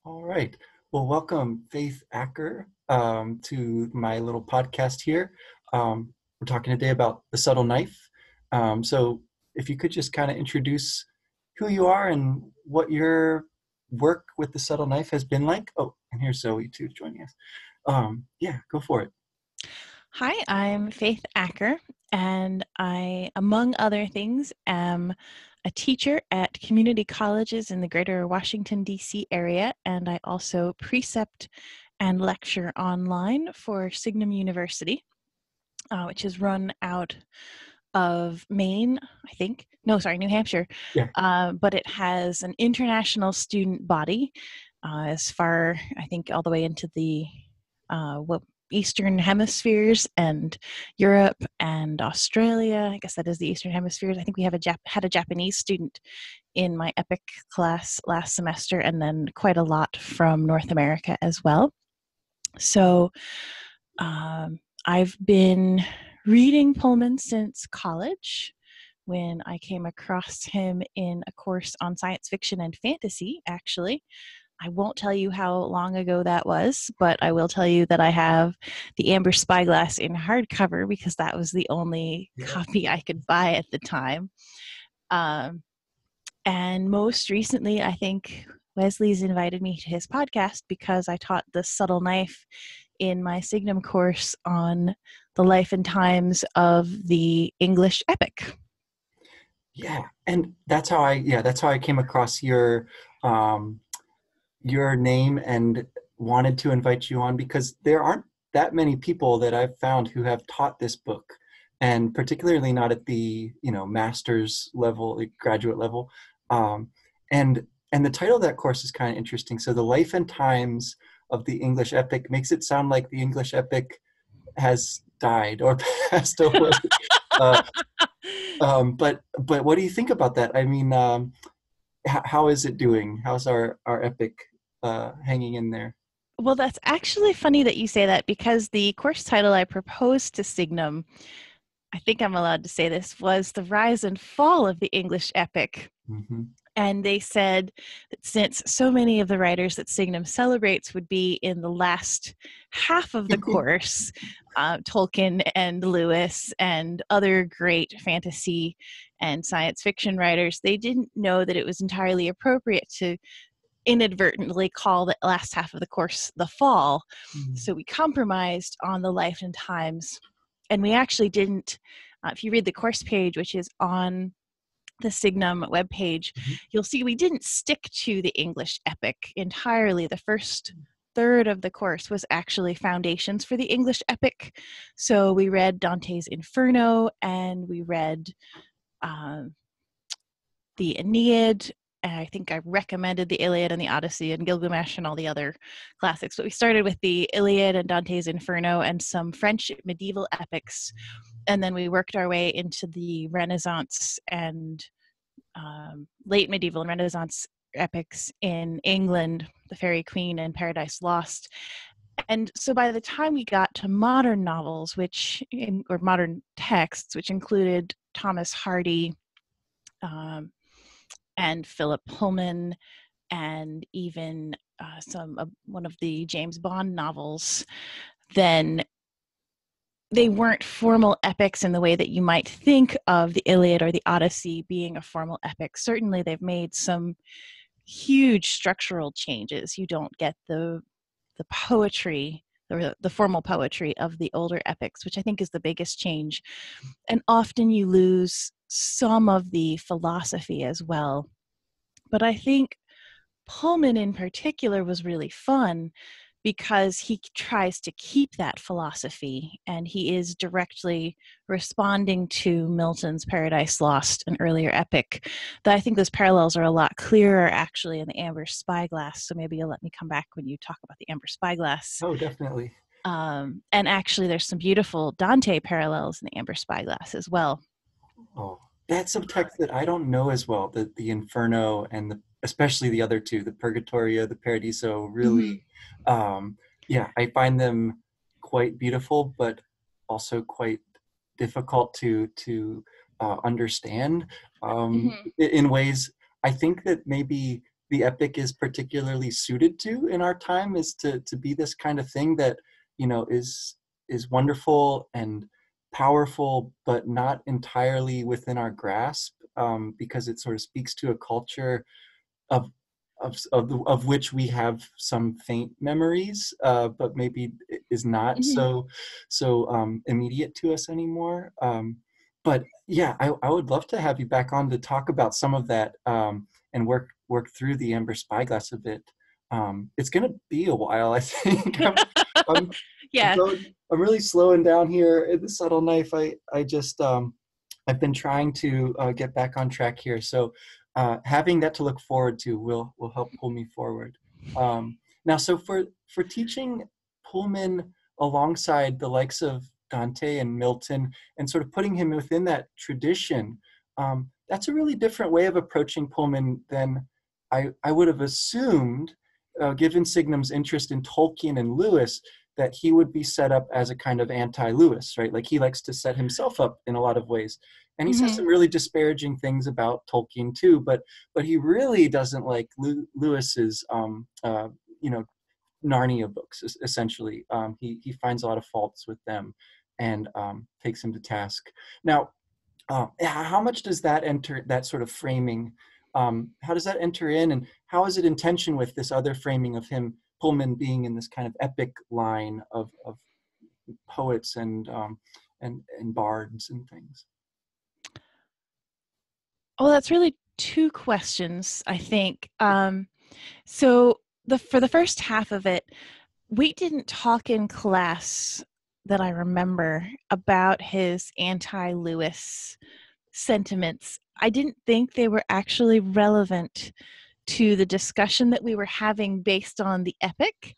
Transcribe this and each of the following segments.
All right. Well, welcome, Faith Acker, to my little podcast here. We're talking today about the subtle knife. So, if you could just kind of introduce who you are and what your work with the subtle knife has been like. Oh, and here's Zoe too joining us. Yeah, go for it. Hi, I'm Faith Acker, and I, among other things, am a teacher at community colleges in the greater Washington, D.C. area, and I also precept and lecture online for Signum University, which is run out of Maine, I think. No, sorry, New Hampshire. Yeah. But it has an international student body as far, I think, all the way into the Eastern hemispheres and Europe and Australia. I guess that is the Eastern hemispheres. I think we have had a Japanese student in my EPIC class last semester, and then quite a lot from North America as well. So I've been reading Pullman since college, when I came across him in a course on science fiction and fantasy, actually. I won't tell you how long ago that was, but I will tell you that I have the Amber Spyglass in hardcover because that was the only copy I could buy at the time. And most recently, I think Wesley's invited me to his podcast because I taught the subtle knife in my Signum course on the life and times of the English epic. Yeah, and that's how I came across your name and wanted to invite you on because there aren't that many people that I've found who have taught this book, and particularly not at the master's level, like graduate level. Um, and and the title of that course is kind of interesting. So the life and times of the English epic makes it sound like the English epic has died or passed away. uh, but what do you think about that? I mean, how is it doing? How's our epic hanging in there? Well, that's actually funny that you say that because the course title I proposed to Signum, I think I'm allowed to say this, was The Rise and Fall of the English Epic. Mm-hmm. And they said that since so many of the writers that Signum celebrates would be in the last half of the course, Tolkien and Lewis and other great fantasy and science fiction writers, they didn't know that it was entirely appropriate to inadvertently call the last half of the course the fall. Mm-hmm. So we compromised on the life and times. And we actually didn't, if you read the course page, which is on the Signum webpage, you'll see we didn't stick to the English epic entirely. The first third of the course was actually foundations for the English epic. So we read Dante's Inferno, and we read the Aeneid. And I think I recommended the Iliad and the Odyssey and Gilgamesh and all the other classics. But we started with the Iliad and Dante's Inferno and some French medieval epics. And then we worked our way into the Renaissance and late medieval and Renaissance epics in England, The Faerie Queene and Paradise Lost. And so by the time we got to modern novels, or modern texts, which included Thomas Hardy, and Philip Pullman, and even one of the James Bond novels, then they weren't formal epics in the way that you might think of the Iliad or the Odyssey being a formal epic. Certainly, they've made some huge structural changes. You don't get the poetry, the formal poetry of the older epics, which I think is the biggest change. And often you lose some of the philosophy as well. But I think Pullman in particular was really fun because he tries to keep that philosophy, and he is directly responding to Milton's Paradise Lost, an earlier epic. Though I think those parallels are a lot clearer actually in the Amber Spyglass, so maybe you'll let me come back when you talk about the Amber Spyglass. Oh, definitely. And actually there's some beautiful Dante parallels in the Amber Spyglass as well. Oh, that's some text that I don't know as well. The Inferno and especially the other two, the Purgatorio, the Paradiso, really, yeah, I find them quite beautiful, but also quite difficult to understand in ways. I think that maybe the epic is particularly suited to in our time, is to be this kind of thing that, you know, is wonderful and powerful, but not entirely within our grasp, because it sort of speaks to a culture of of which we have some faint memories, but maybe is not Mhm. so immediate to us anymore. But yeah, I would love to have you back on to talk about some of that, and work through the Amber Spyglass a bit. It's going to be a while, I think. I'm, Yeah. I'm really slowing down here at the subtle knife. I just I've been trying to get back on track here. So having that to look forward to will help pull me forward. Now, so for teaching Pullman alongside the likes of Dante and Milton, and sort of putting him within that tradition, that's a really different way of approaching Pullman than I would have assumed, given Signum's interest in Tolkien and Lewis, that he would be set up as a kind of anti-Lewis, right? Like he likes to set himself up in a lot of ways. And he says Hmm. some really disparaging things about Tolkien too, but he really doesn't like Lewis's you know, Narnia books, essentially. He finds a lot of faults with them, and takes him to task. Now, how much does that enter, that sort of framing? How does that enter in, and how is it in tension with this other framing of him, Pullman, being in this kind of epic line of poets and bards and things? Well, that's really two questions, I think. So for the first half of it, we didn't talk in class that I remember about his anti-Lewis sentiments. I didn't think they were actually relevant to the discussion that we were having based on the epic.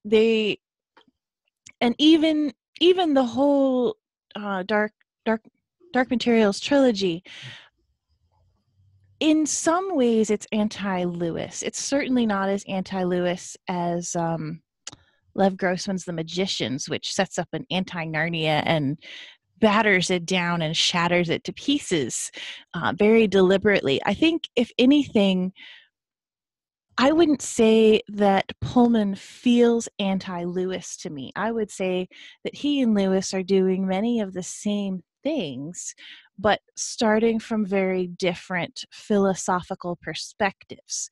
They and even the whole dark dark materials trilogy, in some ways it's anti-Lewis. It's certainly not as anti-Lewis as Lev Grossman's The Magicians, which sets up an anti-Narnia and batters it down and shatters it to pieces very deliberately. I think, if anything, I wouldn't say that Pullman feels anti-Lewis to me. I would say that he and Lewis are doing many of the same things, but starting from very different philosophical perspectives.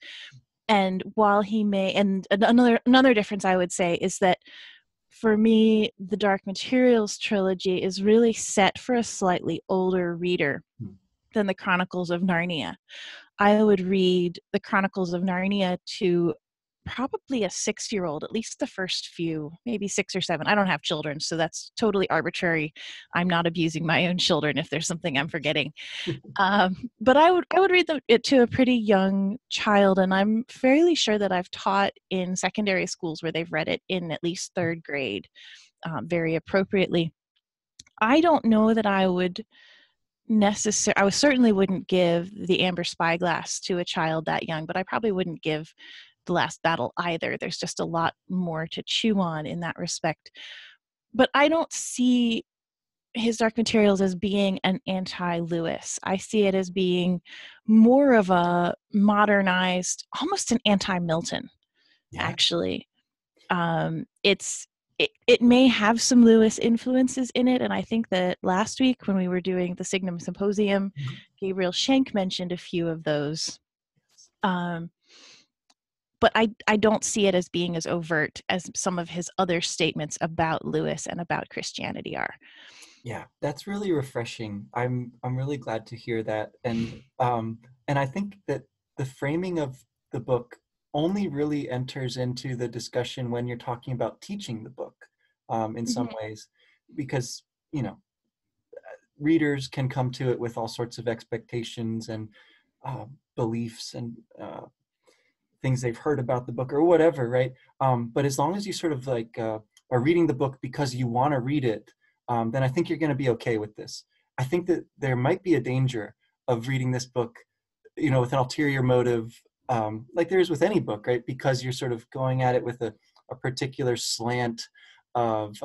And while he may, and another difference I would say is that for me, the Dark Materials trilogy is really set for a slightly older reader than the Chronicles of Narnia. I would read the Chronicles of Narnia to probably a 6-year-old, at least the first few, maybe 6 or 7. I don't have children, so that's totally arbitrary. I'm not abusing my own children if there's something I'm forgetting. But I would read it to a pretty young child, and I'm fairly sure that I've taught in secondary schools where they've read it in at least 3rd grade, very appropriately. I don't know that I would I certainly wouldn't give the Amber Spyglass to a child that young, but I probably wouldn't give The Last Battle either. There's just a lot more to chew on in that respect. But I don't see his Dark Materials as being an anti-Lewis. I see it as being more of a modernized, almost an anti-Milton, Yeah. actually. It may have some Lewis influences in it, and I think that last week when we were doing the Signum Symposium, Gabriel Schenk mentioned a few of those. But I don't see it as being as overt as some of his other statements about Lewis and about Christianity are. Yeah, that's really refreshing. I'm really glad to hear that. And I think that the framing of the book only really enters into the discussion when you're talking about teaching the book, in some Mhm. ways, because, you know, readers can come to it with all sorts of expectations and beliefs and things they've heard about the book or whatever, right? But as long as you sort of like are reading the book because you want to read it, then I think you're going to be okay with this. I think that there might be a danger of reading this book, you know, with an ulterior motive, like there is with any book, right? Because you're sort of going at it with a particular slant of,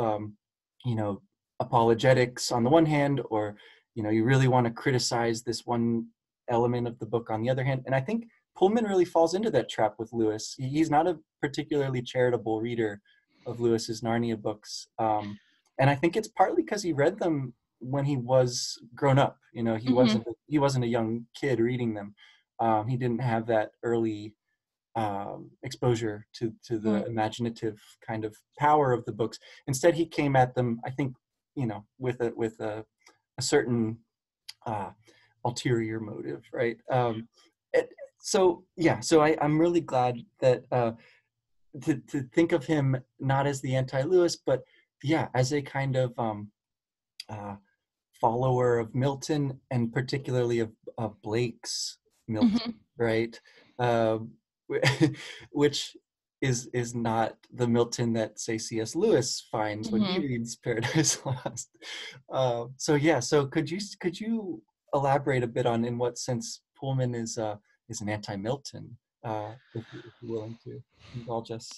you know, apologetics on the one hand, or, you know, you really want to criticize this one element of the book on the other hand. And I think Pullman really falls into that trap with Lewis. He's not a particularly charitable reader of Lewis's Narnia books. And I think it's partly because he read them when he was grown up. You know, Mm-hmm. he wasn't a young kid reading them. He didn't have that early exposure to Mm-hmm. the imaginative kind of power of the books. Instead, he came at them, I think, you know, with a certain ulterior motive, right? So yeah, so I'm really glad that to think of him not as the anti-Lewis, but yeah, as a kind of uh, follower of Milton, and particularly of Blake's Milton, Mm-hmm. right? Uh, which is not the Milton that, say, C.S. Lewis finds when he Mm-hmm. reads Paradise Lost. So yeah, so could you elaborate a bit on in what sense Pullman is an anti-Milton, if you're willing to indulge us?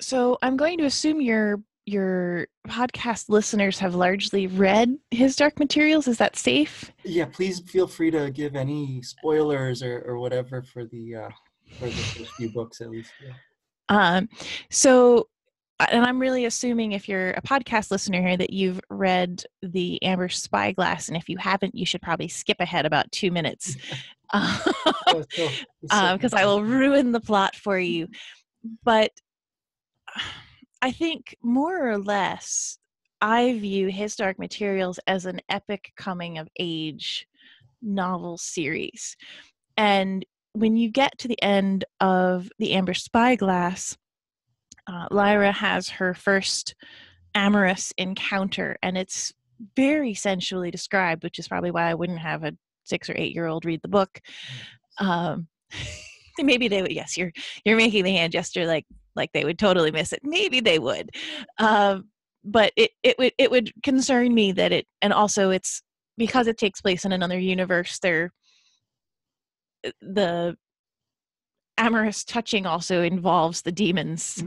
So I'm going to assume your podcast listeners have largely read his Dark Materials. Is that safe? Yeah, please feel free to give any spoilers or whatever for the first few books at least. Yeah. Um, so, and I'm really assuming if you're a podcast listener here that you've read the Amber Spyglass, and if you haven't, you should probably skip ahead about 2 minutes, Oh, so because I will ruin the plot for you. But I think more or less, I view his Dark Materials as an epic coming of age novel series. And when you get to the end of the Amber Spyglass, Lyra has her first amorous encounter, and it's very sensually described, which is probably why I wouldn't have a 6 or 8-year-old read the book. Um, maybe they would. Yes, you're making the hand gesture like they would totally miss it. Maybe they would, but it would concern me that it, and also it's because it takes place in another universe. The amorous touching also involves the demons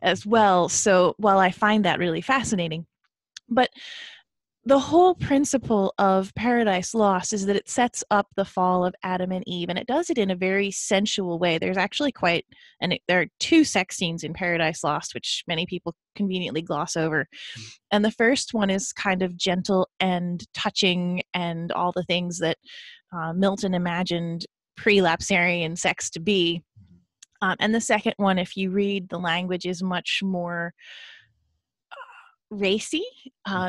as well. So while I find that really fascinating, but the whole principle of Paradise Lost is that it sets up the fall of Adam and Eve, and it does it in a very sensual way. There's actually there are 2 sex scenes in Paradise Lost, which many people conveniently gloss over. And the first one is kind of gentle and touching and all the things that Milton imagined pre-lapsarian sex to be. And the second one, if you read the language, is much more racy,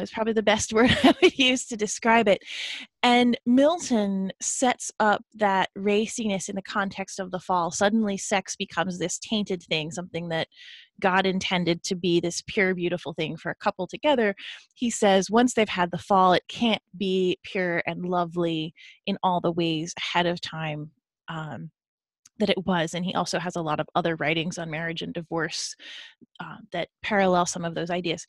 is probably the best word I would use to describe it. And Milton sets up that raciness in the context of the fall. Suddenly sex becomes this tainted thing, something that God intended to be this pure, beautiful thing for a couple together. He says once they've had the fall, it can't be pure and lovely in all the ways ahead of time that it was. And he also has a lot of other writings on marriage and divorce that parallel some of those ideas.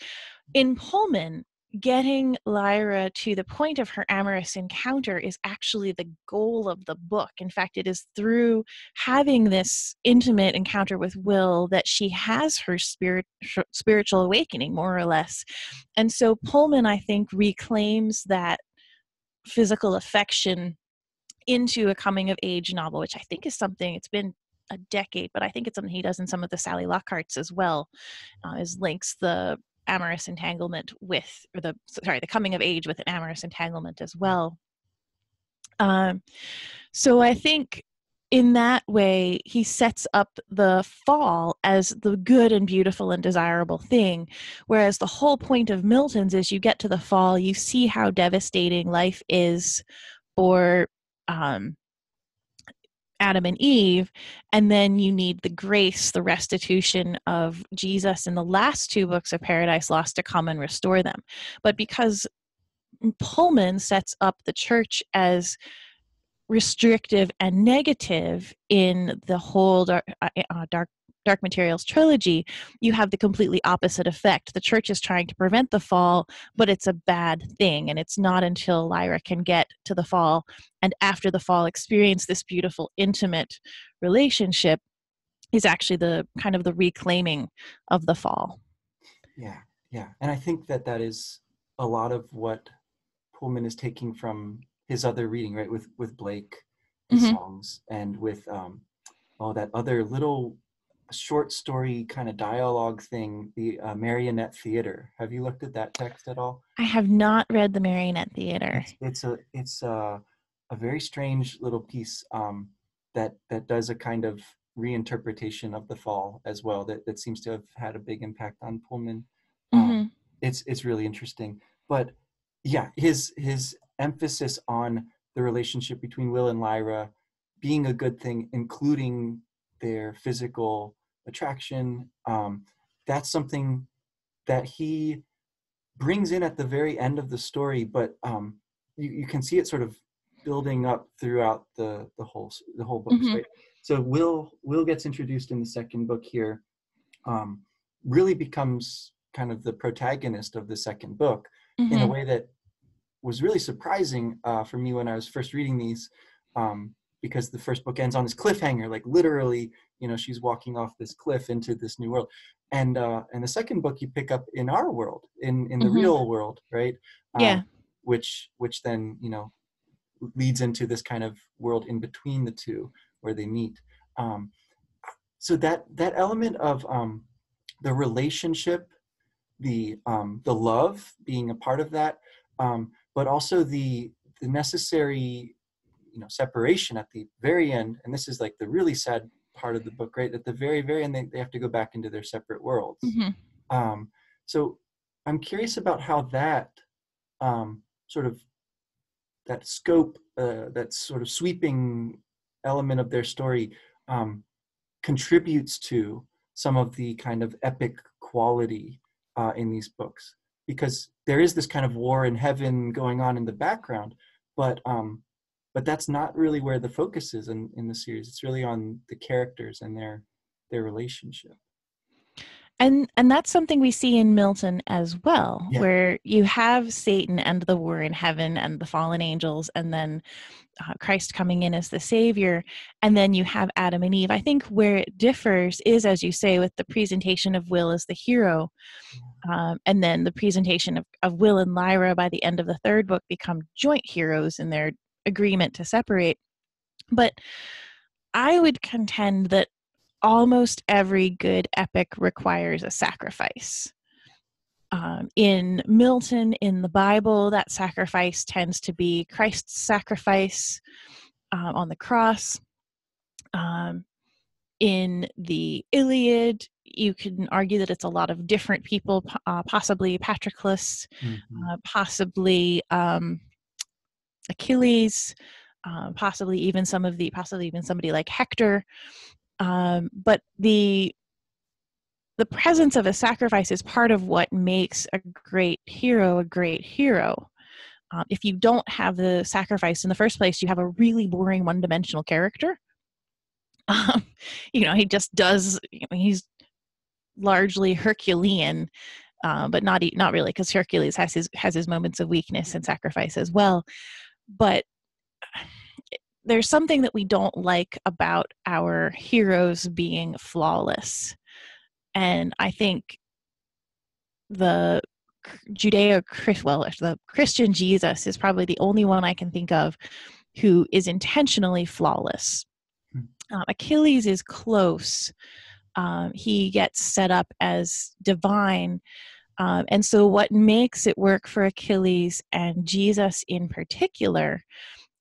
In Pullman, getting Lyra to the point of her amorous encounter is actually the goal of the book. In fact, it is through having this intimate encounter with Will that she has her spiritual awakening, more or less. And so Pullman, I think, reclaims that physical affection into a coming of age novel, which I think is something, it's been a decade, but I think it's something he does in some of the Sally Lockharts as well, is links the amorous entanglement with, or the coming of age with an amorous entanglement as well. So I think in that way, he sets up the fall as the good and beautiful and desirable thing, whereas the whole point of Milton's is you get to the fall, you see how devastating life is for Adam and Eve, and then you need the grace, the restitution of Jesus in the last 2 books of Paradise Lost to come and restore them. But because Pullman sets up the church as restrictive and negative in the whole Dark Materials trilogy, you have the completely opposite effect. The church is trying to prevent the fall, but it's a bad thing. And it's not until Lyra can get to the fall and after the fall experience this beautiful, intimate relationship is actually the kind of the reclaiming of the fall. Yeah, yeah. And I think that is a lot of what Pullman is taking from his other reading, right, with Blake. his Mm-hmm. songs, and with that other little short story kind of dialogue thing, the Marionette Theater. Have you looked at that text at all? I have not read the Marionette Theater. It's a very strange little piece that does a kind of reinterpretation of the fall as well, that seems to have had a big impact on Pullman. Mm-hmm. It's really interesting, but yeah, his emphasis on the relationship between Will and Lyra being a good thing, including their physical attraction, that's something that he brings in at the very end of the story, but you can see it sort of building up throughout the whole books, Mm-hmm. right? So Will gets introduced in the second book here, um, really becomes kind of the protagonist of the second book in a Mm-hmm. way that was really surprising for me when I was first reading these, because the first book ends on this cliffhanger, like literally, she's walking off this cliff into this new world, and the second book you pick up in our world, in the Mm-hmm. real world, right? Yeah. Which then leads into this kind of world in between the two where they meet. So that element of the relationship, the love being a part of that, but also the necessary separation at the very end. And this is like the really sad part of the book, right? At the very very end, they have to go back into their separate worlds. Mm-hmm. um, so I'm curious about how that sort of that scope, that sort of sweeping element of their story, um, contributes to some of the kind of epic quality in these books, because there is this kind of war in heaven going on in the background, but that's not really where the focus is in the series. It's really on the characters and their relationship. And that's something we see in Milton as well, Yeah. where you have Satan and the war in heaven and the fallen angels, and then Christ coming in as the savior, and then you have Adam and Eve. I think where it differs is, as you say, with the presentation of Will as the hero, and then the presentation of Will and Lyra by the end of the third book become joint heroes in their agreement to separate. But I would contend that almost every good epic requires a sacrifice. In Milton, in the Bible, that sacrifice tends to be Christ's sacrifice on the cross. In the Iliad, you can argue that it's a lot of different people, possibly Patroclus, Mm-hmm. possibly Achilles, possibly even somebody like Hector. But the presence of a sacrifice is part of what makes a great hero a great hero. If you don't have the sacrifice in the first place, you have a really boring one-dimensional character. He just does. He's largely Herculean, but not really, because Hercules has his moments of weakness and sacrifice as well. But there's something that we don't like about our heroes being flawless. And I think the the Christian Jesus is probably the only one I can think of who is intentionally flawless. Achilles is close. He gets set up as divine. And so what makes it work for Achilles and Jesus in particular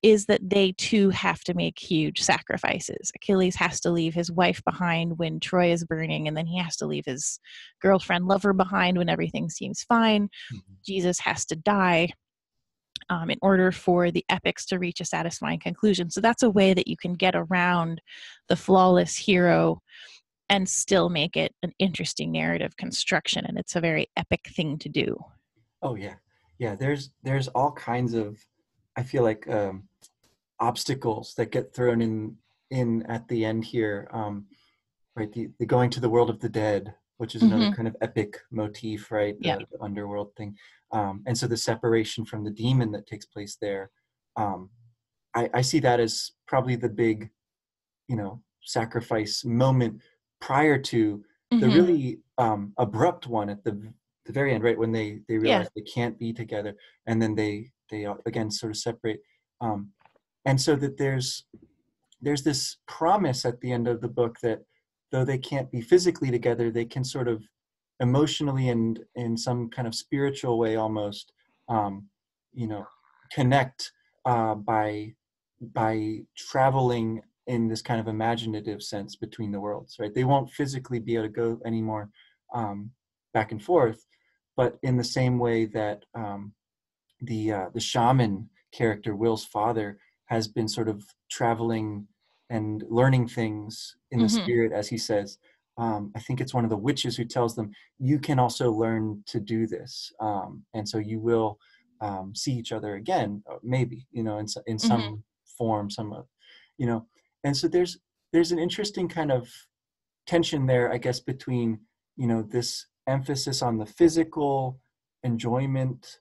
is that they too have to make huge sacrifices. Achilles has to leave his wife behind when Troy is burning, and then he has to leave his girlfriend, lover behind when everything seems fine. Mm-hmm. Jesus has to die in order for the epics to reach a satisfying conclusion. So that's a way that you can get around the flawless hero and still make it an interesting narrative construction. And it's a very epic thing to do. Oh yeah. There's all kinds of, I feel like, obstacles that get thrown in at the end here, right? The going to the world of the dead, which is another Mm-hmm. kind of epic motif, right? Yeah. The underworld thing, and so the separation from the demon that takes place there. um, I see that as probably the big, sacrifice moment prior to the Mm-hmm. really abrupt one at the very end, right when they Yeah. realize they can't be together, and then they again sort of separate, and so that there's there's this promise at the end of the book that though they can't be physically together, they can sort of emotionally and in some kind of spiritual way almost, um, you know, connect by traveling in this kind of imaginative sense between the worlds, right? They won't physically be able to go anymore back and forth, but in the same way that the shaman character, Will's father, has been sort of traveling and learning things in the Mm-hmm. spirit, as he says. I think it's one of the witches who tells them, you can also learn to do this. And so you will see each other again, maybe, in Mm-hmm. some form, you know. And so there's an interesting kind of tension there, I guess, between, this emphasis on the physical enjoyment,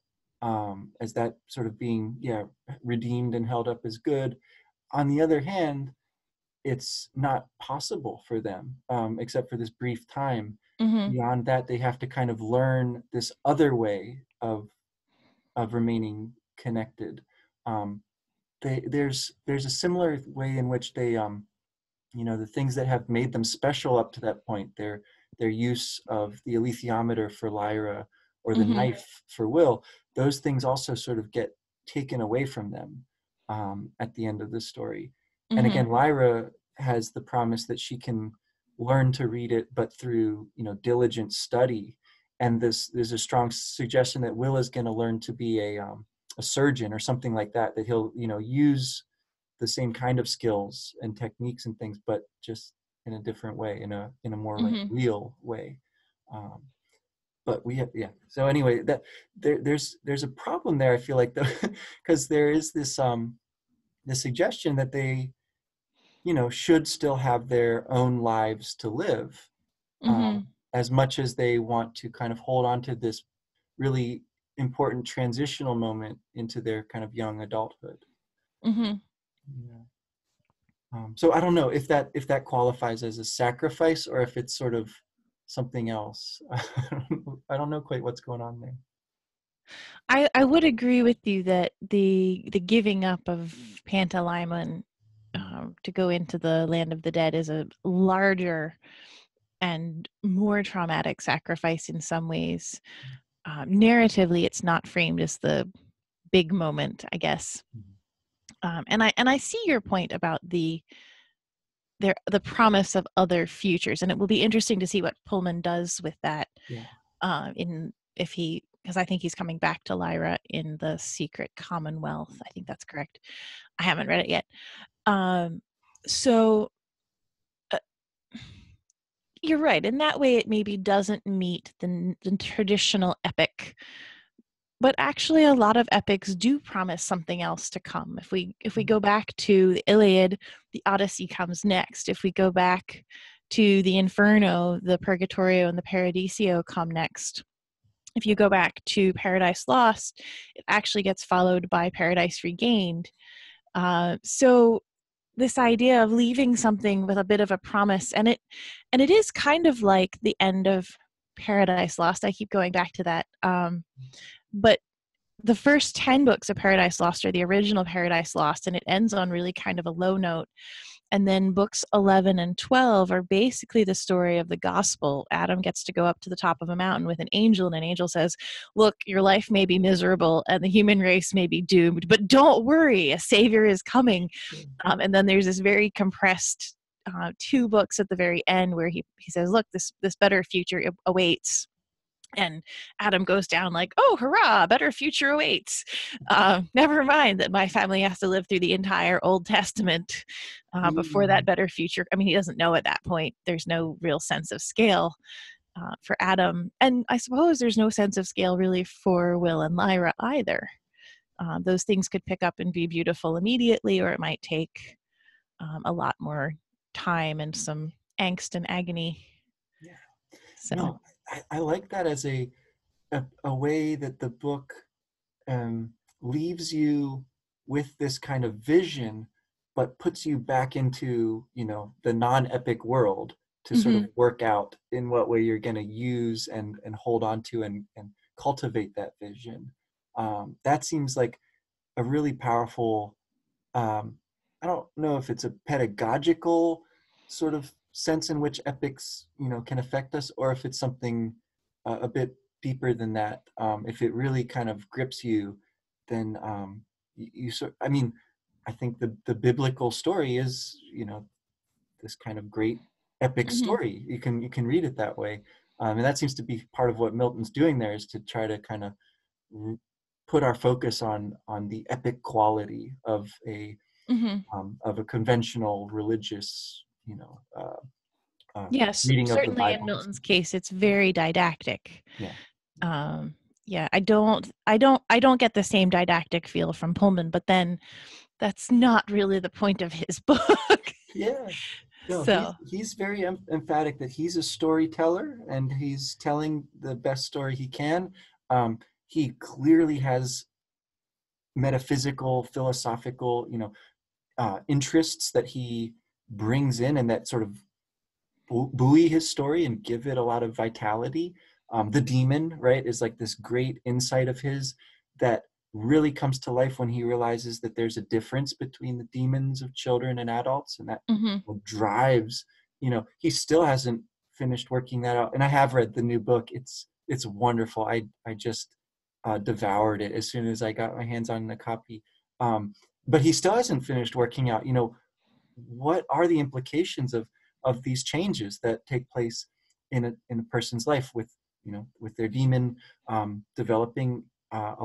as that sort of being, redeemed and held up as good. On the other hand, it's not possible for them, except for this brief time. Mm-hmm. Beyond that, they have to kind of learn this other way of remaining connected. Um, there's a similar way in which they the things that have made them special up to that point, their use of the alethiometer for Lyra or the Mm-hmm. knife for Will, those things also sort of get taken away from them at the end of the story. And Mm-hmm. again, Lyra has the promise that she can learn to read it, but through diligent study. And there's a strong suggestion that Will is going to learn to be a surgeon or something like that. That he'll use the same kind of skills and techniques and things, but just in a different way, in a more like Mm-hmm. real way. Um, but we have, yeah. So anyway, that there's a problem there. I feel like, though, because there is this suggestion that they should still have their own lives to live, Mm-hmm. as much as they want to kind of hold on to this really important transitional moment into their kind of young adulthood. Mm-hmm. Yeah. So I don't know if that qualifies as a sacrifice or if it's sort of something else. I don't know quite what's going on there. I would agree with you that the giving up of Pantalaimon to go into the land of the dead is a larger and more traumatic sacrifice in some ways. Narratively, it's not framed as the big moment, I guess. And I see your point about the promise of other futures, and it will be interesting to see what Pullman does with that. Yeah. In if he Because I think he's coming back to Lyra in the Secret Commonwealth. I think that's correct. I haven't read it yet. So uh, you're right. In that way, it maybe doesn't meet the traditional epic. But actually, a lot of epics do promise something else to come. If we go back to the Iliad, the Odyssey comes next. If we go back to the Inferno, the Purgatorio and the Paradiso come next. If you go back to Paradise Lost, it actually gets followed by Paradise Regained. So this idea of leaving something with a bit of a promise, and it is kind of like the end of Paradise Lost. I keep going back to that. But the first 10 books of Paradise Lost are the original Paradise Lost, and it ends on really kind of a low note. And then books 11 and 12 are basically the story of the gospel. Adam gets to go up to the top of a mountain with an angel, and an angel says, look, your life may be miserable and the human race may be doomed, but don't worry, a savior is coming. And then there's this very compressed 2 books at the very end where he says, look, this better future awaits. And Adam goes down like, oh, hurrah, better future awaits. Never mind that my family has to live through the entire Old Testament before that better future. I mean, he doesn't know at that point. There's no real sense of scale for Adam. And I suppose there's no sense of scale really for Will and Lyra either. Those things could pick up and be beautiful immediately, or it might take a lot more time and some angst and agony. Yeah. So. No, I like that as a way that the book leaves you with this kind of vision, but puts you back into the non-epic world to sort Mm-hmm. of work out in what way you're going to use and hold on to and cultivate that vision. That seems like a really powerful, um, I don't know if it's a pedagogical sort of sense in which epics, can affect us, or if it's something a bit deeper than that. If it really kind of grips you, then I mean, I think the biblical story is, this kind of great epic Hmm. story. You can read it that way, and that seems to be part of what Milton's doing there, is to try to kind of put our focus on the epic quality Hmm. of a conventional religious, Yes, reading of the certainly in Bible. Milton's case, it's very didactic. Yeah, Um, yeah, I don't get the same didactic feel from Pullman, but then that's not really the point of his book. yeah. No, he's So, he's very emphatic that he's a storyteller and he's telling the best story he can. He clearly has metaphysical, philosophical, interests that he brings in and that sort of buoy his story and give it a lot of vitality. The demon, right, is like this great insight of his that really comes to life when he realizes that there's a difference between the demons of children and adults, and that mhm. drives. He still hasn't finished working that out, and I have read the new book. It's wonderful. I just devoured it as soon as I got my hands on a copy. But he still hasn't finished working out, what are the implications of these changes that take place in a person's life with their demon developing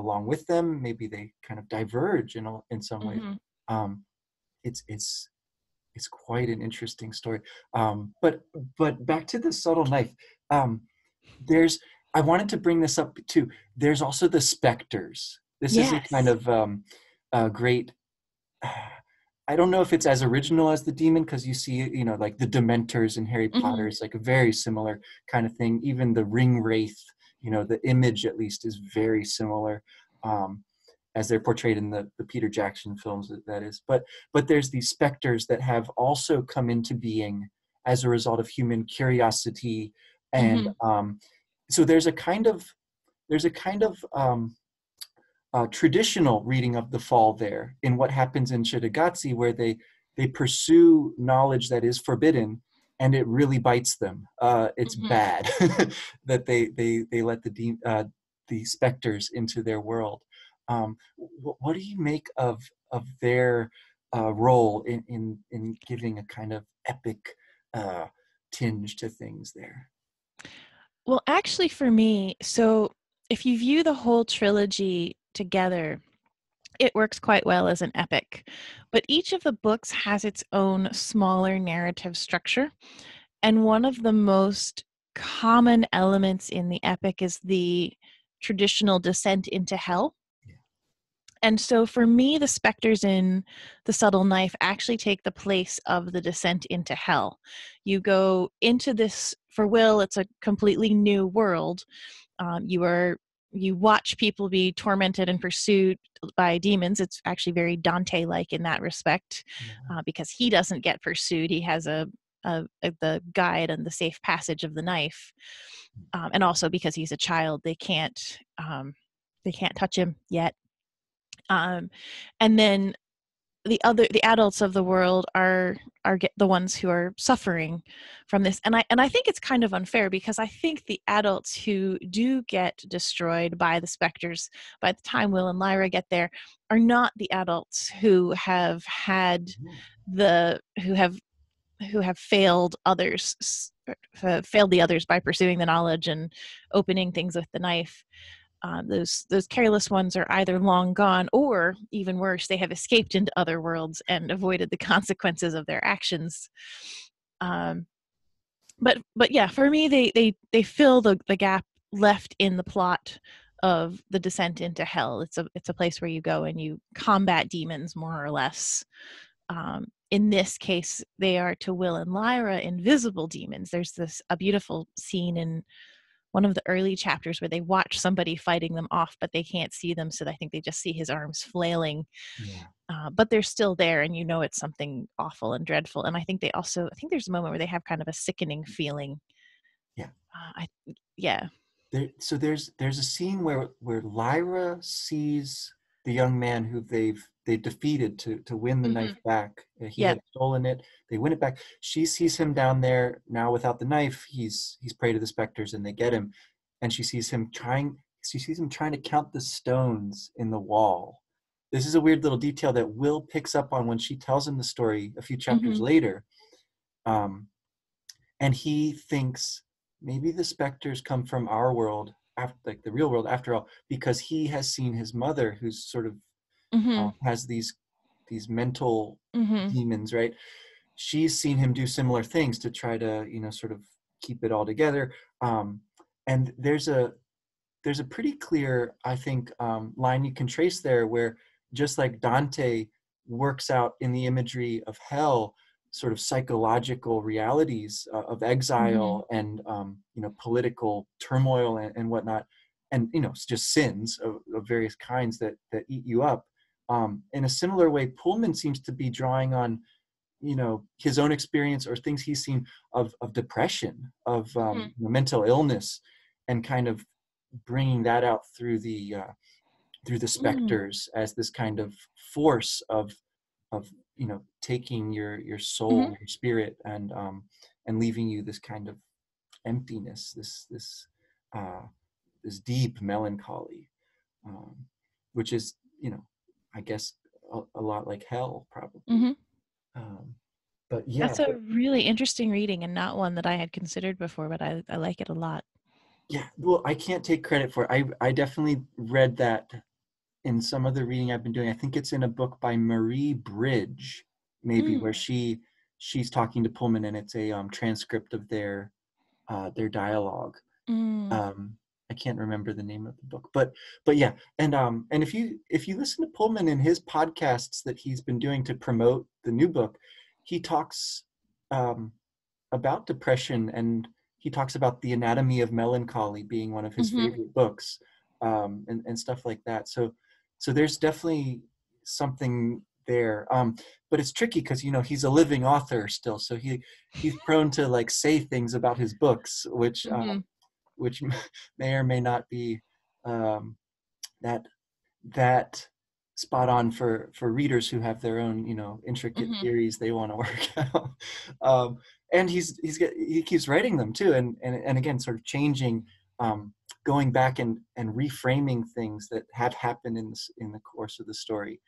along with them. Maybe they kind of diverge in some ways. Mhm. um, it's quite an interesting story. But back to the subtle knife. um, there's I wanted to bring this up too. There's also the Specters. This is a kind Yes. of a great, I don't know if it's as original as the demon, because you see, like the Dementors in Harry Potter Mhm. is like a very similar kind of thing. Even the ring wraith, the image at least is very similar, as they're portrayed in the Peter Jackson films, that is. But there's these specters that have also come into being as a result of human curiosity, and Mhm. so there's a kind of traditional reading of the fall there in what happens in Shitagazhi, where they pursue knowledge that is forbidden, and it really bites them. It's Mhm. bad that they let the specters into their world. What do you make of their role in giving a kind of epic uh, tinge to things there? Well, actually, for me, so if you view the whole trilogy together, it works quite well as an epic. But each of the books has its own smaller narrative structure. And one of the most common elements in the epic is the traditional descent into hell. Yeah. And so for me, the specters in The Subtle Knife actually take the place of the descent into hell. You go into this, for Will, it's a completely new world. You watch people be tormented and pursued by demons. It's actually very Dante-like in that respect, Yeah. because he doesn't get pursued. He has the guide and the safe passage of the knife, and also because he's a child, they can't touch him yet. Um, and then the adults of the world are the ones who are suffering from this, and I think it's kind of unfair, because I think the adults who do get destroyed by the specters by the time Will and Lyra get there are not the adults who have had the who have failed others, failed the others by pursuing the knowledge and opening things with the knife. Those careless ones are either long gone, or even worse, they have escaped into other worlds and avoided the consequences of their actions. Um, but yeah, for me, they fill the gap left in the plot of the descent into hell. It's a place where you go and you combat demons, more or less. In this case, they are, to Will and Lyra, invisible demons. There's a beautiful scene in one of the early chapters where they watch somebody fighting them off, but they can't see them, so I think they just see his arms flailing. Yeah. But they're still there, and you know it's something awful and dreadful. And I think I think there's a moment where they have kind of a sickening feeling. Yeah. I Yeah. So there's a scene where Lyra sees the young man who they've they defeated to win the knife back. He Yep. had stolen it. They win it back. She sees him down there now without the knife. He's prey to the specters, and they get him. And she sees him trying. She sees him trying to count the stones in the wall. This is a weird little detail that Will picks up on when she tells him the story a few chapters later. And he thinks maybe the specters come from our world, after, like the real world, after all, because he has seen his mother, who's sort of has these mental demons, right? She's seen him do similar things to try to, sort of keep it all together. And there's a pretty clear, I think, line you can trace there, where just like Dante works out in the imagery of hell, sort of psychological realities of exile and political turmoil and whatnot, and just sins of various kinds that eat you up. In a similar way, Pullman seems to be drawing on his own experience or things he's seen of depression, of mental illness, and kind of bringing that out through the specters as this kind of force of taking your soul, your spirit, and leaving you this kind of emptiness, this deep melancholy, which is I guess a lot like hell, probably. But yeah, that's a really interesting reading, and not one that I had considered before, but I like it a lot. Yeah, well, I can't take credit for it. I definitely read that in some of the reading I've been doing. I think it's in a book by Marie Bridge, maybe, where she's talking to Pullman, and it's a transcript of their dialogue. I can't remember the name of the book, but yeah, and if you listen to Pullman in his podcasts that he's been doing to promote the new book, he talks about depression, and he talks about The Anatomy of Melancholy being one of his favorite books, and stuff like that. So there's definitely something there, but it's tricky because he's a living author still, so he's prone to like say things about his books which may or may not be that spot on for readers who have their own intricate theories they want to work out. And he keeps writing them too, and again sort of changing, going back and reframing things that have happened in the course of the story,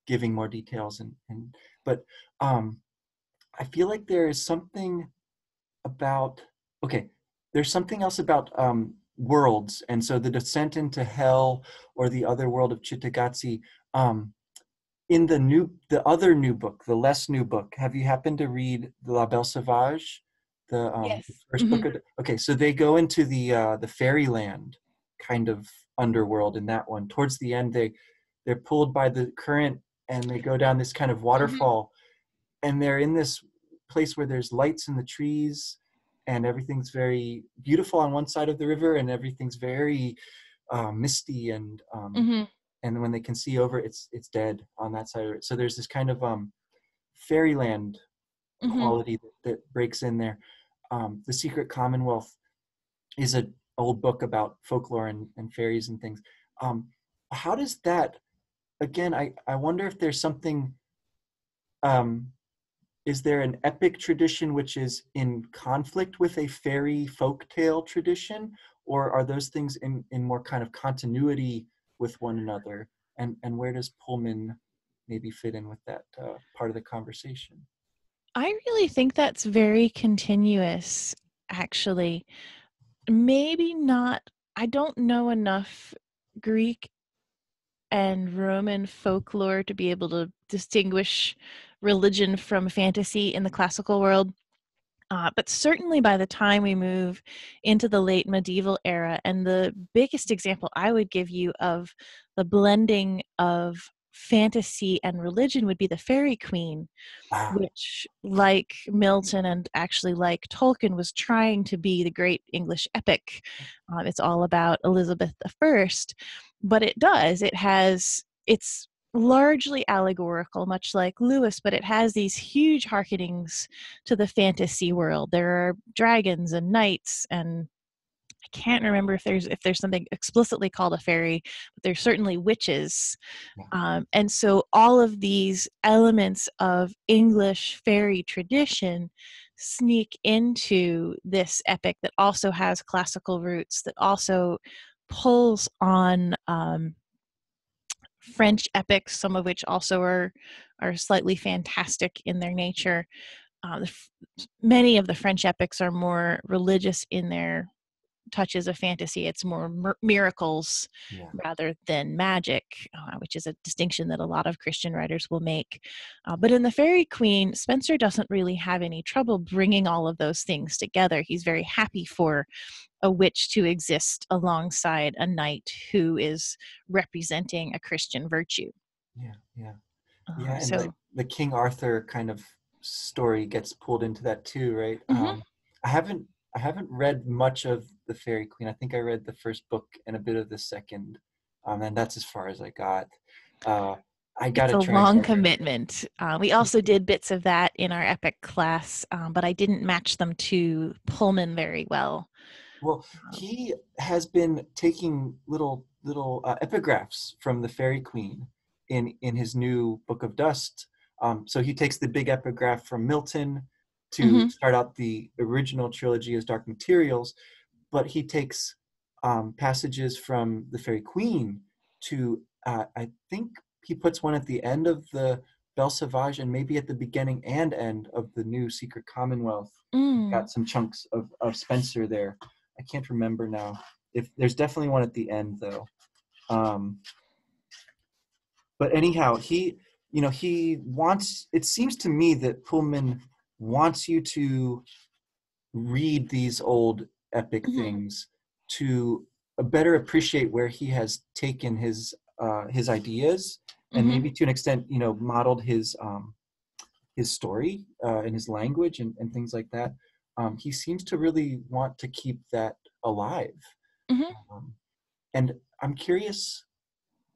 giving more details, but I feel like there is something about there's something else about worlds, and so the descent into hell or the other world of Cittàgazze, in the other new book, the less new book. Have you happened to read La Belle Sauvage, the Yes. first book of so they go into the fairyland kind of underworld in that one. Towards the end, they're pulled by the current, and they go down this kind of waterfall, and they're in this place where there's lights in the trees, and everything's very beautiful on one side of the river, and everything's very misty, and when they can see over, it's dead on that side of it. So there's this kind of fairyland quality that breaks in there. The Secret Commonwealth is an old book about folklore and fairies and things. How does that, again, I wonder if there's something, is there an epic tradition which is in conflict with a fairy folktale tradition, or are those things in more kind of continuity with one another? And where does Pullman maybe fit in with that part of the conversation? I really think that's very continuous, actually. Maybe not, I don't know enough Greek and Roman folklore to be able to distinguish religion from fantasy in the classical world. But certainly by the time we move into the late medieval era, and the biggest example I would give you of the blending of fantasy and religion would be the Fairy Queen, which, like Milton and actually like Tolkien, was trying to be the great English epic. It's all about Elizabeth I, but it's largely allegorical, much like Lewis, but it has these huge hearkenings to the fantasy world. There are dragons and knights, and I can't remember if there's something explicitly called a fairy, but there's certainly witches. And so all of these elements of English fairy tradition sneak into this epic that also has classical roots, that also pulls on French epics, some of which also are slightly fantastic in their nature. Many of the French epics are more religious in their touches of fantasy. It's more miracles rather than magic, which is a distinction that a lot of Christian writers will make. But in the Fairy Queen, Spencer doesn't really have any trouble bringing all of those things together. He's very happy for a witch to exist alongside a knight who is representing a Christian virtue. And So the King Arthur kind of story gets pulled into that too, right? I haven't read much of the Fairy Queen. I think I read the first book and a bit of the second, and that's as far as I got. I got it's a long commitment. We also did bits of that in our epic class, but I didn't match them to Pullman very well. Well, he has been taking little epigraphs from the Fairy Queen in his new Book of Dust. So he takes the big epigraph from Milton to start out the original trilogy as Dark Materials, but he takes passages from the Fairy Queen to, I think he puts one at the end of the Belle Sauvage and maybe at the beginning and end of the new Secret Commonwealth. Got some chunks of Spencer there. I can't remember now. If there's definitely one at the end though. But anyhow, he wants, it seems to me that Pullman wants you to read these old epic things to better appreciate where he has taken his ideas and maybe to an extent, modeled his story and his language and things like that. He seems to really want to keep that alive. And I'm curious,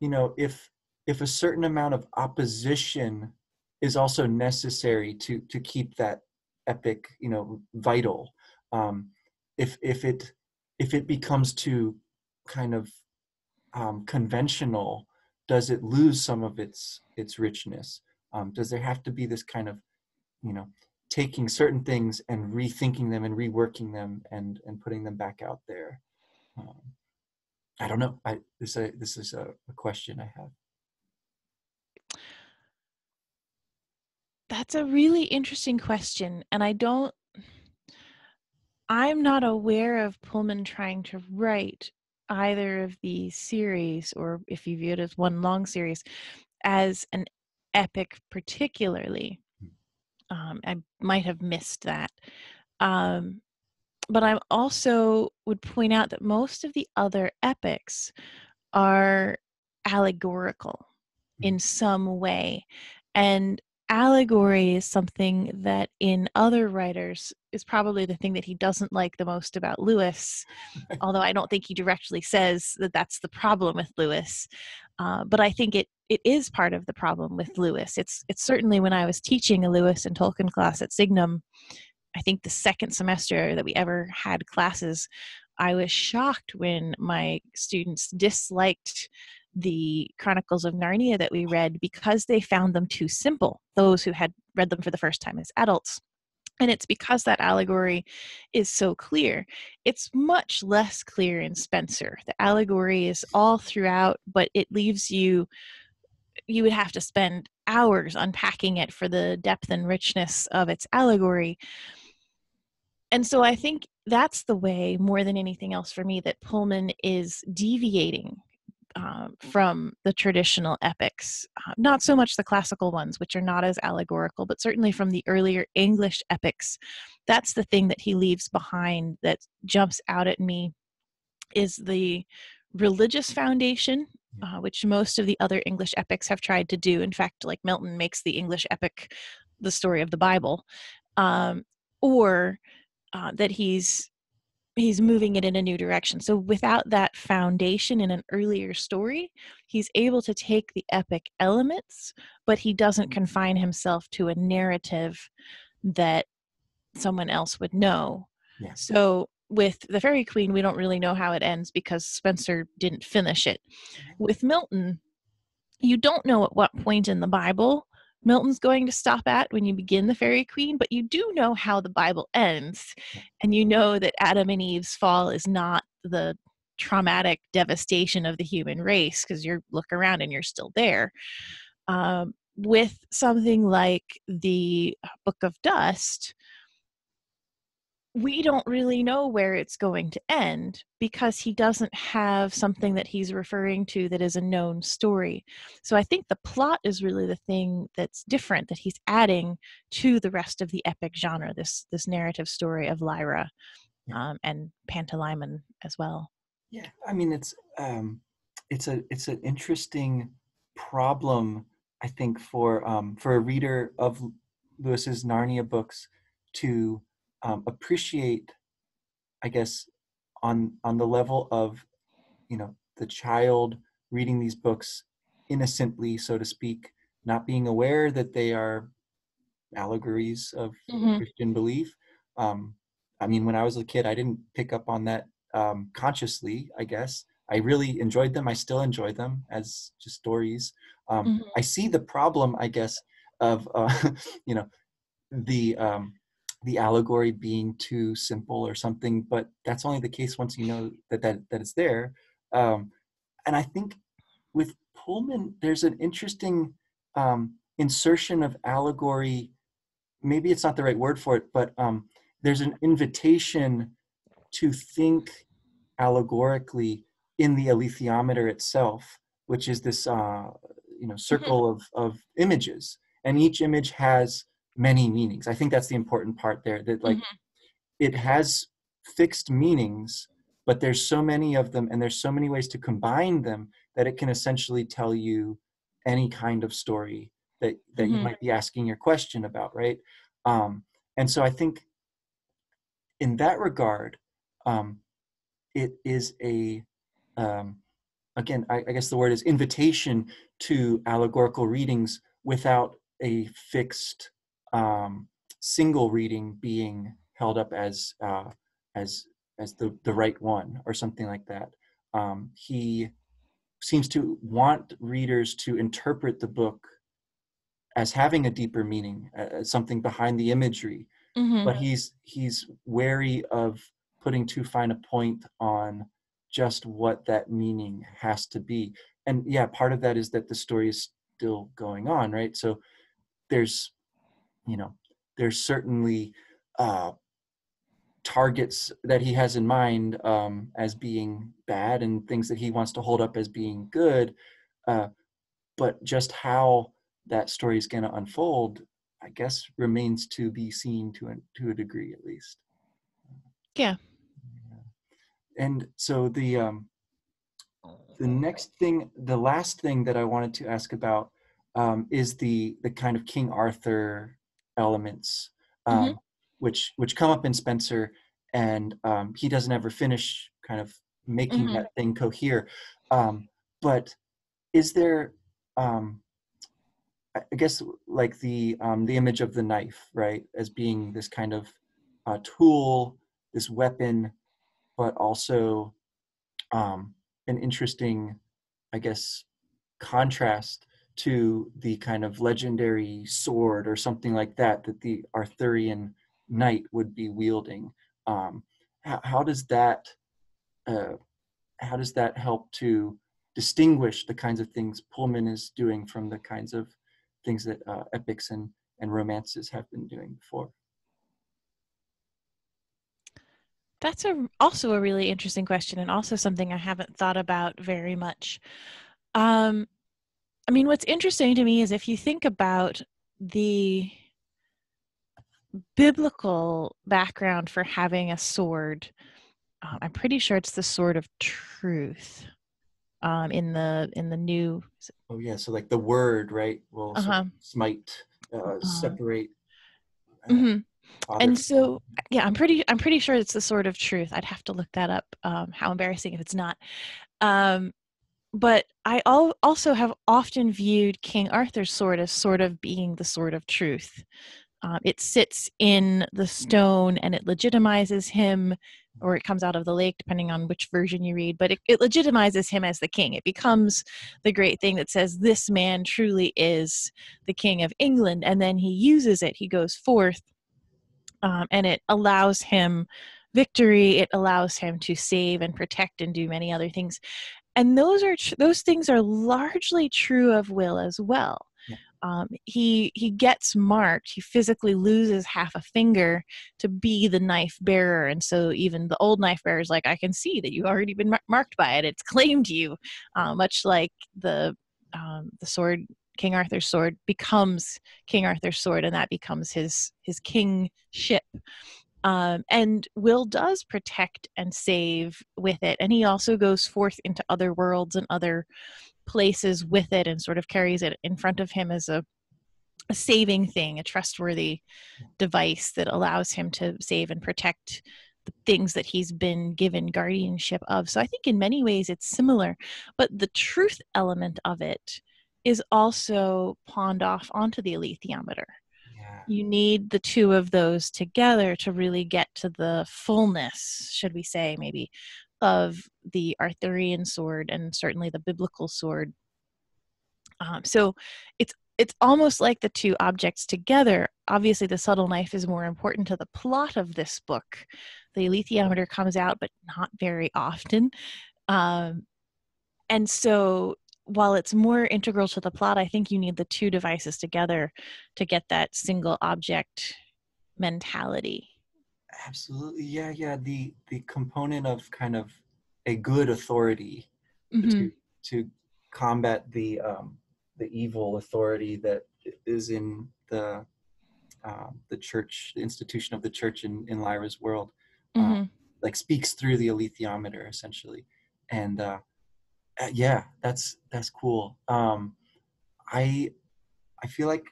if a certain amount of opposition is also necessary to keep that epic, vital. If it becomes too kind of conventional, does it lose some of its richness? Does there have to be this kind of, taking certain things and rethinking them and reworking them and putting them back out there? I don't know. This is a question I have. That's a really interesting question, and I'm not aware of Pullman trying to write either of the series, or if you view it as one long series, as an epic particularly. I might have missed that. But I also would point out that most of the other epics are allegorical in some way. And allegory is something that in other writers is probably the thing that he doesn't like the most about Lewis, although I don't think he directly says that that's the problem with Lewis. But I think it is part of the problem with Lewis. It's certainly, when I was teaching a Lewis and Tolkien class at Signum, I think the second semester that we ever had classes, I was shocked when my students disliked the Chronicles of Narnia that we read because they found them too simple, those who had read them for the first time as adults. And it's because that allegory is so clear. It's much less clear in Spencer. The allegory is all throughout, but it leaves you would have to spend hours unpacking it for the depth and richness of its allegory. And so I think that's the way, more than anything else for me, that Pullman is deviating from the traditional epics. Not so much the classical ones, which are not as allegorical, but certainly from the earlier English epics. That's the thing that he leaves behind that jumps out at me, is the religious foundation, which most of the other English epics have tried to do. In fact, like Milton makes the English epic the story of the Bible, or that he's moving it in a new direction. So without that foundation in an earlier story, he's able to take the epic elements, but he doesn't confine himself to a narrative that someone else would know. So with the Fairy Queen, we don't really know how it ends because Spencer didn't finish it. With Milton, you don't know at what point in the Bible Milton's going to stop at when you begin the Fairy Queen, but you do know how the Bible ends. And you know that Adam and Eve's fall is not the traumatic devastation of the human race, because you look around and you're still there. With something like the Book of Dust, we don't really know where it's going to end because he doesn't have something that he's referring to that is a known story. So I think the plot is really the thing that's different, that he's adding to the rest of the epic genre, this narrative story of Lyra, and Pantalaimon as well. Yeah, I mean, it's an interesting problem, I think, for a reader of Lewis's Narnia books to appreciate, I guess, on the level of, the child reading these books innocently, so to speak, not being aware that they are allegories of Christian belief. I mean, when I was a kid, I didn't pick up on that consciously, I guess. I really enjoyed them. I still enjoy them as just stories. I see the problem, I guess, of you know, the allegory being too simple or something, but that's only the case once you know that it's there. And I think with Pullman, there's an interesting insertion of allegory. Maybe it's not the right word for it, but there's an invitation to think allegorically in the alethiometer itself, which is this circle of images, and each image has many meanings. I think that's the important part there, that like it has fixed meanings, but there's so many of them and there's so many ways to combine them that it can essentially tell you any kind of story that you might be asking your question about, right? And so I think in that regard, it is a again, I guess the word is invitation to allegorical readings without a fixed single reading being held up as the right one or something like that. He seems to want readers to interpret the book as having a deeper meaning, something behind the imagery, but he's wary of putting too fine a point on just what that meaning has to be. And yeah, part of that is that the story is still going on, right? So there's certainly targets that he has in mind as being bad and things that he wants to hold up as being good, but just how that story is going to unfold, I guess, remains to be seen to a degree, at least. Yeah. And so the last thing that I wanted to ask about is the kind of King Arthur elements, which come up in Spencer, and he doesn't ever finish kind of making that thing cohere. But is there, I guess, like the image of the knife, right, as being this kind of tool, this weapon, but also an interesting, I guess, contrast to the kind of legendary sword or something like that the Arthurian knight would be wielding. How does that help to distinguish the kinds of things Pullman is doing from the kinds of things that epics and romances have been doing before? That's also a really interesting question, and also something I haven't thought about very much. I mean, what's interesting to me is if you think about the biblical background for having a sword, I'm pretty sure it's the sword of truth. In the new. Oh yeah, so like the word, right, will sort of smite, separate. And so, yeah, I'm pretty sure it's the sword of truth. I'd have to look that up. How embarrassing if it's not. But I also have often viewed King Arthur's sword as sort of being the sword of truth. It sits in the stone and it legitimizes him or it comes out of the lake, depending on which version you read, but it legitimizes him as the king. It becomes the great thing that says this man truly is the king of England. And then he uses it, he goes forth, and it allows him victory. It allows him to save and protect and do many other things. And those things are largely true of Will as well. Yeah. He gets marked. He physically loses half a finger to be the knife bearer, and so even the old knife bearer is like, I can see that you've already been marked by it. It's claimed you, much like the sword. King Arthur's sword becomes King Arthur's sword, and that becomes his kingship. And Will does protect and save with it, and he also goes forth into other worlds and other places with it, and sort of carries it in front of him as a saving thing, a trustworthy device that allows him to save and protect the things that he's been given guardianship of. So I think in many ways it's similar, but the truth element of it is also pawned off onto the alethiometer. Yeah. You need the two of those together to really get to the fullness, should we say, maybe, of the Arthurian sword and certainly the biblical sword. So it's almost like the two objects together. Obviously, the subtle knife is more important to the plot of this book. The alethiometer comes out, but not very often. And so while it's more integral to the plot, I think you need the two devices together to get that single object mentality. Absolutely. Yeah, yeah. The component of kind of a good authority Mm-hmm. to combat the evil authority that is in the church, the institution of the church in Lyra's world, Mm-hmm. like speaks through the alethiometer essentially. And yeah, that's cool. I I feel like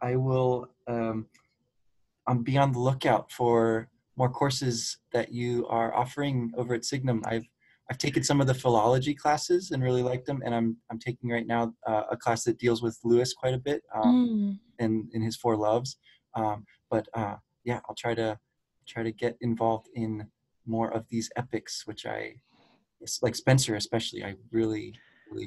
I will be on the lookout for more courses that you are offering over at Signum. I've taken some of the philology classes and really liked them, and I'm taking right now a class that deals with Lewis quite a bit, Mm. in his Four Loves. But yeah, I'll try to get involved in more of these epics, which like Spencer especially. I really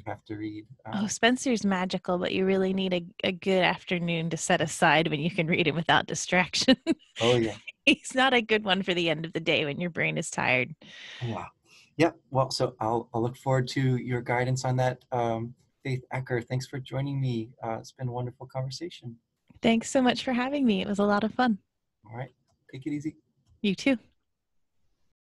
have to read. Oh, Spencer's magical, but you really need a good afternoon to set aside when you can read him without distraction. Oh yeah. He's not a good one for the end of the day when your brain is tired. Oh, wow. Yeah. Well, so I'll look forward to your guidance on that. Faith Acker, thanks for joining me. It's been a wonderful conversation. Thanks so much for having me. It was a lot of fun. All right. Take it easy. You too.